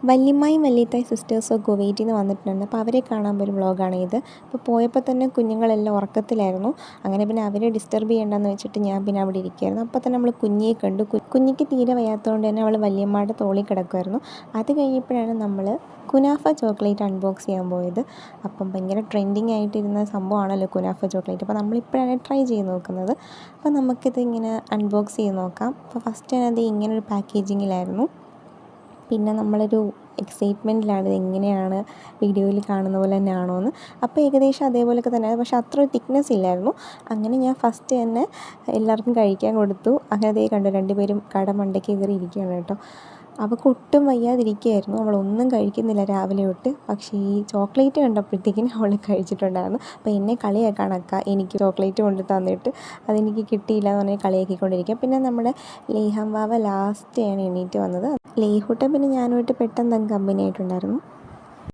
വല്യമ്മയും വല്യത്തായി സിസ്റ്റേഴ്സും കുവൈറ്റിൽ നിന്ന് വന്നിട്ടുണ്ടായിരുന്നു. അപ്പോൾ അവരെ കാണാൻ പോയൊരു വ്ളോഗാണ് ഇത്. അപ്പോൾ പോയപ്പോൾ തന്നെ കുഞ്ഞുങ്ങളെല്ലാം ഉറക്കത്തിലായിരുന്നു. അങ്ങനെ പിന്നെ അവരെ ഡിസ്റ്റർബ് ചെയ്യേണ്ടെന്ന് വെച്ചിട്ട് ഞാൻ പിന്നെ അവിടെ ഇരിക്കുകയായിരുന്നു. അപ്പോൾ തന്നെ നമ്മൾ കുഞ്ഞിയെ കണ്ടു. കുഞ്ഞിക്ക് തീരെ വയ്യാത്തതുകൊണ്ട് തന്നെ അവൾ വല്യമ്മയുടെ തോളിൽ കിടക്കുമായിരുന്നു. അത് കഴിഞ്ഞപ്പോഴാണ് നമ്മൾ കുനാഫ ചോക്ലേറ്റ് അൺബോക്സ് ചെയ്യാൻ പോയത്. അപ്പം ഭയങ്കര ട്രെൻഡിങ് ആയിട്ടിരുന്ന സംഭവമാണല്ലോ കുനാഫ ചോക്ലേറ്റ്. അപ്പോൾ നമ്മളിപ്പോഴാണ് ട്രൈ ചെയ്ത് നോക്കുന്നത്. അപ്പോൾ നമുക്കിത് ഇങ്ങനെ അൺബോക്സ് ചെയ്ത് നോക്കാം. അപ്പോൾ ഫസ്റ്റ് തന്നെ ഇങ്ങനൊരു പാക്കേജിങ്ങിലായിരുന്നു. പിന്നെ നമ്മളൊരു എക്സൈറ്റ്മെൻറ്റിലാണ് ഇത് എങ്ങനെയാണ് വീഡിയോയിൽ കാണുന്ന പോലെ തന്നെ ആണോ എന്ന്. അപ്പോൾ ഏകദേശം അതേപോലെയൊക്കെ തന്നെ, പക്ഷേ അത്ര തിക്നെസ് ഇല്ലായിരുന്നു. അങ്ങനെ ഞാൻ ഫസ്റ്റ് തന്നെ എല്ലാവർക്കും കഴിക്കാൻ കൊടുത്തു. അങ്ങനെ അതേ കണ്ടു രണ്ടുപേരും കട മണ്ടയ്ക്ക് കയറി ഇരിക്കുകയാണ് കേട്ടോ. അവൾക്ക് ഒട്ടും വയ്യാതിരിക്കുകയായിരുന്നു. അവളൊന്നും കഴിക്കുന്നില്ല രാവിലെ തൊട്ട്. പക്ഷേ ഈ ചോക്ലേറ്റ് കണ്ടപ്പോഴത്തേക്കിനും അവൾ കഴിച്ചിട്ടുണ്ടായിരുന്നു. അപ്പോൾ എന്നെ കളിയാക്കാണ് അക്ക എനിക്ക് ചോക്ലേറ്റ് കൊണ്ട് തന്നിട്ട് അതെനിക്ക് കിട്ടിയില്ല എന്ന് പറഞ്ഞാൽ കളിയാക്കിക്കൊണ്ടിരിക്കുക. പിന്നെ നമ്മുടെ ലേഹം വാവ ലാസ്റ്റാണ് എണീറ്റ് വന്നത്. ലേഹൂട്ടൻ പിന്നെ ഞാനുമായിട്ട് പെട്ടെന്ന് കമ്പനി ആയിട്ടുണ്ടായിരുന്നു.